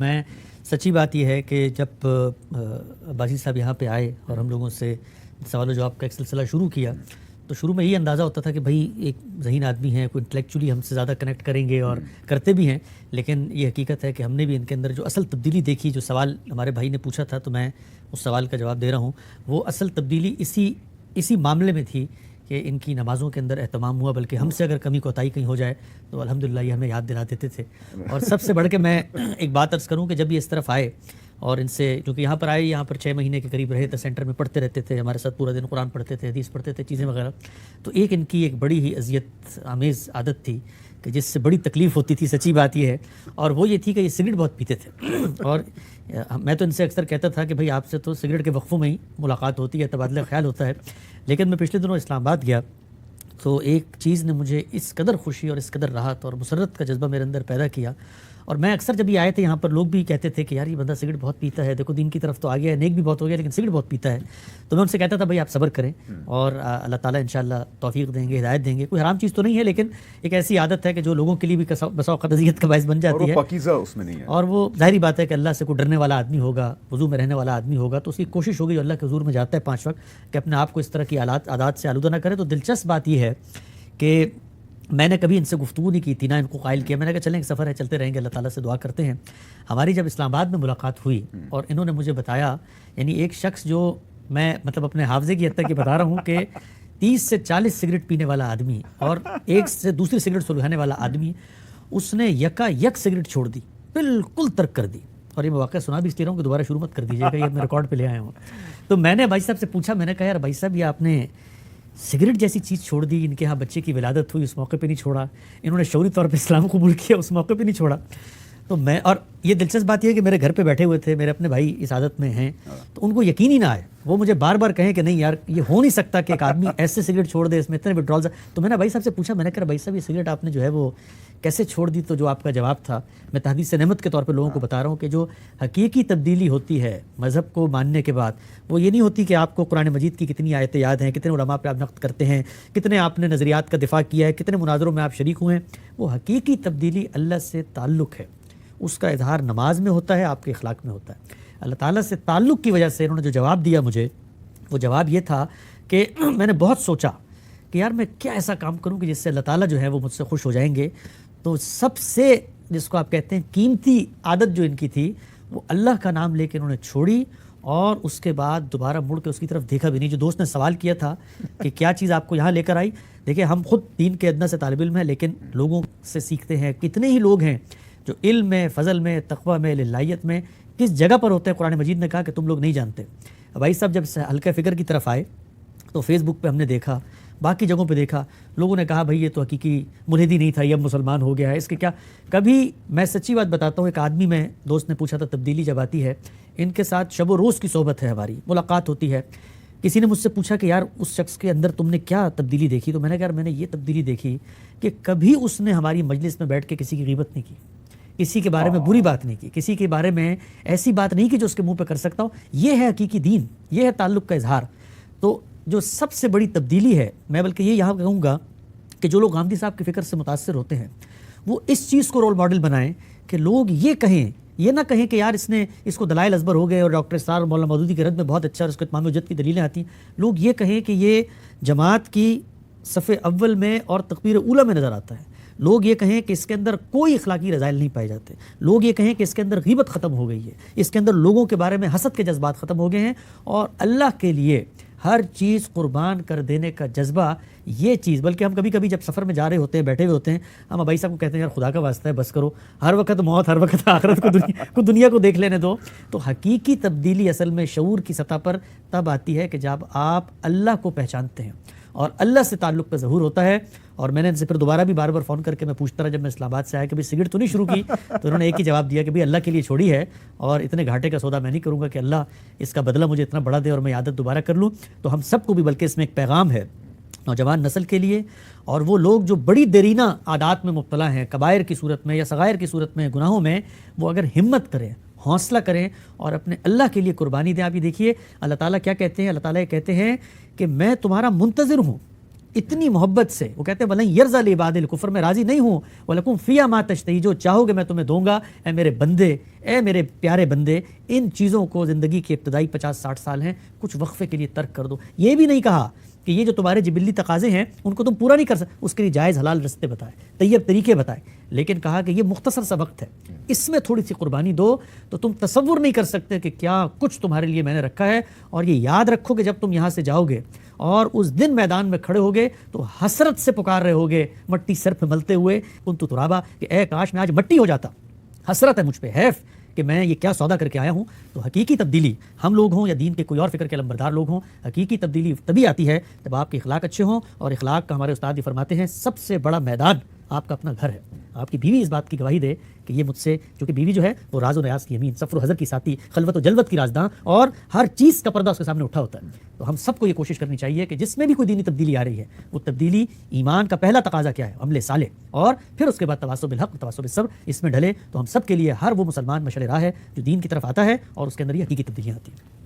میں سچی بات یہ ہے کہ جب باجی صاحب یہاں پہ آئے اور ہم لوگوں سے سوال و جواب کا ایک سلسلہ شروع کیا تو شروع میں یہی اندازہ ہوتا تھا کہ بھائی ایک ذہین آدمی ہیں، کوئی انٹلیکچولی ہم سے زیادہ کنیکٹ کریں گے اور کرتے بھی ہیں، لیکن یہ حقیقت ہے کہ ہم نے بھی ان کے اندر جو اصل تبدیلی دیکھی، جو سوال ہمارے بھائی نے پوچھا تھا تو میں اس سوال کا جواب دے رہا ہوں، وہ اصل تبدیلی اسی معاملے میں تھی کہ ان کی نمازوں کے اندر اہتمام ہوا، بلکہ ہم سے اگر کمی کوتاہی کہیں ہو جائے تو الحمدللہ یہ ہمیں یاد دلا دیتے تھے۔ اور سب سے بڑھ کے میں ایک بات عرض کروں کہ جب یہ اس طرف آئے اور ان سے کیونکہ یہاں پر آئے، یہاں پر 6 مہینے کے قریب رہے تھے، سینٹر میں پڑھتے رہتے تھے، ہمارے ساتھ پورا دن قرآن پڑھتے تھے، حدیث پڑھتے تھے، چیزیں وغیرہ، تو ایک ان کی ایک بڑی ہی اذیت آمیز عادت تھی کہ جس سے بڑی تکلیف ہوتی تھی، سچی بات یہ ہے، اور وہ یہ تھی کہ یہ سگریٹ بہت پیتے تھے۔ اور میں تو ان سے اکثر کہتا تھا کہ بھائی آپ سے تو سگریٹ کے وقفوں میں ہی ملاقات ہوتی ہے، تبادلہ خیال ہوتا ہے، لیکن میں پچھلے دنوں اسلام آباد گیا تو ایک چیز نے مجھے اس قدر خوشی اور اس قدر راحت اور مسرت کا جذبہ میرے اندر پیدا کیا، اور میں اکثر جب یہ آئے تھے یہاں پر لوگ بھی کہتے تھے کہ یار یہ بندہ سگریٹ بہت پیتا ہے، دیکھو دین کی طرف تو آ گیا ہے، نیک بھی بہت ہو گیا لیکن سگریٹ بہت پیتا ہے، تو میں ان سے کہتا تھا بھائی آپ صبر کریں اور اللہ تعالیٰ انشاءاللہ توفیق دیں گے، ہدایت دیں گے، کوئی حرام چیز تو نہیں ہے لیکن ایک ایسی عادت ہے کہ جو لوگوں کے لیے بھی بسا اوقات اذیت کا باعث بن جاتی ہے، اور وہ پاکیزہ اس میں نہیں ہے، اور وہ ظاہری بات ہے کہ اللہ سے کوئی ڈرنے والا آدمی ہوگا، وضو میں رہنے والا آدمی ہوگا تو اس کی کوشش ہوگی جو اللہ کے حضور میں جاتا ہے 5 وقت کہ اپنے آپ کو اس طرح کی عادات سے آلودہ نہ کرے۔ تو دلچسپ بات یہ ہے کہ میں نے کبھی ان سے گفتگو نہیں کی تھی، نہ ان کو قائل کیا، میں نے کہا چلیں ایک سفر ہے، چلتے رہیں گے، اللہ تعالیٰ سے دعا کرتے ہیں۔ ہماری جب اسلام آباد میں ملاقات ہوئی اور انہوں نے مجھے بتایا، یعنی ایک شخص جو میں مطلب اپنے حافظے کی حد تک یہ بتا رہا ہوں کہ 30 سے 40 سگریٹ پینے والا آدمی اور ایک سے دوسری سگریٹ سلگانے والا آدمی، اس نے یک سگریٹ چھوڑ دی، بالکل ترک کر دی، اور یہ میں واقعہ سنا بھی اس لیے رہا ہوں کہ دوبارہ شروع مت کر دیجیے گا، یہ میں ریکارڈ پہ لے آیا ہوں۔ تو میں نے بھائی صاحب سے پوچھا، میں نے کہا یار بھائی صاحب یہ آپ نے سگریٹ جیسی چیز چھوڑ دی، ان کے ہاں بچے کی ولادت ہوئی اس موقع پہ نہیں چھوڑا، انہوں نے شعوری طور پہ اسلام قبول کیا اس موقع پہ نہیں چھوڑا، تو میں، اور یہ دلچسپ بات یہ ہے کہ میرے گھر پہ بیٹھے ہوئے تھے، میرے اپنے بھائی اس عادت میں ہیں، تو ان کو یقین ہی نہ آئے، وہ مجھے بار بار کہیں کہ نہیں یار یہ ہو نہیں سکتا کہ ایک آدمی ایسے سگریٹ چھوڑ دے، اس میں اتنے وڈرالز۔ تو میں نے بھائی صاحب سے پوچھا، میں نے کہا بھائی صاحب یہ سگریٹ آپ نے جو ہے وہ کیسے چھوڑ دی؟ تو جو آپ کا جواب تھا، میں تحدیث نعمت کے طور پہ لوگوں کو بتا رہا ہوں کہ جو حقیقی تبدیلی ہوتی ہے مذہب کو ماننے کے بعد، وہ یہ نہیں ہوتی کہ آپ کو قرآن مجید کی کتنی آیتیں یاد ہیں، کتنے علماء پہ آپ نقد کرتے ہیں، کتنے آپ نے نظریات کا دفاع کیا ہے، کتنے مناظروں میں آپ شریک ہوئے ہیں، وہ حقیقی تبدیلی اللہ سے تعلق ہے، اس کا اظہار نماز میں ہوتا ہے، آپ کے اخلاق میں ہوتا ہے۔ اللہ تعالیٰ سے تعلق کی وجہ سے انہوں نے جو جواب دیا مجھے، وہ جواب یہ تھا کہ میں نے بہت سوچا کہ یار میں کیا ایسا کام کروں کہ جس سے اللہ تعالیٰ جو ہے وہ مجھ سے خوش ہو جائیں گے، تو سب سے جس کو آپ کہتے ہیں قیمتی عادت جو ان کی تھی، وہ اللہ کا نام لے کے انہوں نے چھوڑی، اور اس کے بعد دوبارہ مڑ کے اس کی طرف دیکھا بھی نہیں۔ جو دوست نے سوال کیا تھا کہ کیا چیز آپ کو یہاں لے کر آئی، دیکھیں ہم خود دین کے ادنا سے طالب علم ہیں لیکن لوگوں سے سیکھتے ہیں، کتنے ہی لوگ ہیں جو علم میں، فضل میں، تقوی میں، للہیت میں کس جگہ پر ہوتے ہیں، قرآن مجید نے کہا کہ تم لوگ نہیں جانتے۔ بھائی صاحب جب حلقہ فکر کی طرف آئے تو فیس بک پہ ہم نے دیکھا، باقی جگہوں پہ دیکھا، لوگوں نے کہا بھائی یہ تو حقیقی ملحد ہی نہیں تھا، یہ اب مسلمان ہو گیا ہے، اس کے کیا۔ کبھی میں سچی بات بتاتا ہوں، ایک آدمی میں دوست نے پوچھا تھا تبدیلی جب آتی ہے، ان کے ساتھ شب و روز کی صحبت ہے، ہماری ملاقات ہوتی ہے، کسی نے مجھ سے پوچھا کہ یار اس شخص کے اندر تم نے کیا تبدیلی دیکھی، تو میں نے کہا یار میں نے یہ تبدیلی دیکھی کہ کبھی اس نے ہماری مجلس میں بیٹھ کے کسی کی غیبت نہیں کی، کسی کے بارے میں بری بات نہیں کی، کسی کے بارے میں ایسی بات نہیں کی جو اس کے منہ پہ کر سکتا ہوں۔ یہ ہے حقیقی دین، یہ ہے تعلق کا اظہار۔ تو جو سب سے بڑی تبدیلی ہے، میں بلکہ یہ یہاں کہوں گا کہ جو لوگ غامدی صاحب کی فکر سے متاثر ہوتے ہیں وہ اس چیز کو رول ماڈل بنائیں کہ لوگ یہ کہیں، یہ نہ کہیں کہ یار اس کو دلائل ازبر ہو گئے اور ڈاکٹر اسرار اور مولانا مودودی کے رد میں بہت اچھا اور اس کو اتمام حجت کی دلیلیں آتی ہیں، لوگ یہ کہیں کہ یہ جماعت کی صف اول میں اور تکبیر اولیٰ میں نظر آتا ہے، لوگ یہ کہیں کہ اس کے اندر کوئی اخلاقی رذائل نہیں پائے جاتے، لوگ یہ کہیں کہ اس کے اندر غیبت ختم ہو گئی ہے، اس کے اندر لوگوں کے بارے میں حسد کے جذبات ختم ہو گئے ہیں، اور اللہ کے لیے ہر چیز قربان کر دینے کا جذبہ، یہ چیز، بلکہ ہم کبھی کبھی جب سفر میں جا رہے ہوتے ہیں، بیٹھے ہوئے ہوتے ہیں، ہم بھائی صاحب کو کہتے ہیں یار خدا کا واسطہ ہے بس کرو، ہر وقت موت، ہر وقت آخرت کو دنیا کو دیکھ لینے دو۔ تو حقیقی تبدیلی اصل میں شعور کی سطح پر تب آتی ہے کہ جب آپ اللہ کو پہچانتے ہیں اور اللہ سے تعلق کا ظہور ہوتا ہے۔ اور میں نے ان سے پھر دوبارہ بھی بار بار فون کر کے میں پوچھتا رہا جب میں اسلام آباد سے آیا کہ بھائی سگریٹ تو نہیں شروع کی، تو انہوں نے ایک ہی جواب دیا کہ بھائی اللہ کے لیے چھوڑی ہے، اور اتنے گھاٹے کا سودا میں نہیں کروں گا کہ اللہ اس کا بدلہ مجھے اتنا بڑا دے اور میں عادت دوبارہ کر لوں۔ تو ہم سب کو بھی، بلکہ اس میں ایک پیغام ہے نوجوان نسل کے لیے، اور وہ لوگ جو بڑی دیرینہ عادات میں مبتلا ہیں، کبائر کی صورت میں یا صغائر کی صورت میں، گناہوں میں، وہ اگر ہمت کریں، حوصلہ کریں اور اپنے اللہ کے لیے قربانی دیں۔ آپ یہ دیکھیے اللہ تعالیٰ کیا کہتے ہیں، اللہ تعالیٰ یہ کہتے ہیں کہ میں تمہارا منتظر ہوں، اتنی محبت سے وہ کہتے ہیں وَلَن يَرْضَى لِعِبَادِ الْكُفْرِ، میں راضی نہیں ہوں، وَلَكُمْ فِيهَا مَا تَشْتَهِي، جو چاہو گے میں تمہیں دوں گا، اے میرے بندے، اے میرے پیارے بندے، ان چیزوں کو زندگی کے ابتدائی 50-60 سال ہیں کچھ وقفے کے لیے ترک کر دو۔ یہ بھی نہیں کہا کہ یہ جو تمہارے جبلی تقاضے ہیں ان کو تم پورا نہیں کر سکتے، اس کے لیے جائز حلال رستے بتائے، طیب طریقے بتائے، لیکن کہا کہ یہ مختصر سا وقت ہے، اس میں تھوڑی سی قربانی دو تو تم تصور نہیں کر سکتے کہ کیا کچھ تمہارے لیے میں نے رکھا ہے۔ اور یہ یاد رکھو کہ جب تم یہاں سے جاؤ گے اور اس دن میدان میں کھڑے ہوگے تو حسرت سے پکار رہے ہوگے مٹی سر پہ ملتے ہوئے، کنت ترابا، کہ اے کاش میں آج مٹی ہو جاتا، حسرت ہے مجھ پہ، حیف کہ میں یہ کیا سودا کر کے آیا ہوں۔ تو حقیقی تبدیلی ہم لوگ ہوں یا دین کے کوئی اور فکر کے علمبردار لوگ ہوں، حقیقی تبدیلی تبھی آتی ہے جب آپ کے اخلاق اچھے ہوں، اور اخلاق کا ہمارے استاد بھی فرماتے ہیں سب سے بڑا میدان آپ کا اپنا گھر ہے۔ آپ کی بیوی اس بات کی گواہی دے کہ یہ مجھ سے، چونکہ بیوی جو ہے وہ راز و نیاز کی امین، سفر و حضر کی ساتھی، خلوت و جلوت کی رازداں، اور ہر چیز کا پردہ اس کے سامنے اٹھا ہوتا ہے۔ تو ہم سب کو یہ کوشش کرنی چاہیے کہ جس میں بھی کوئی دینی تبدیلی آ رہی ہے وہ تبدیلی ایمان کا پہلا تقاضا کیا ہے، عمل صالح، اور پھر اس کے بعد تواصی بالحق، تواصی بالصبر، اس میں ڈھلے تو ہم سب کے لیے ہر وہ مسلمان مشعل راہ ہے جو دین کی طرف آتا ہے اور اس کے اندر یہ حقیقی تبدیلیاں آتی ہیں۔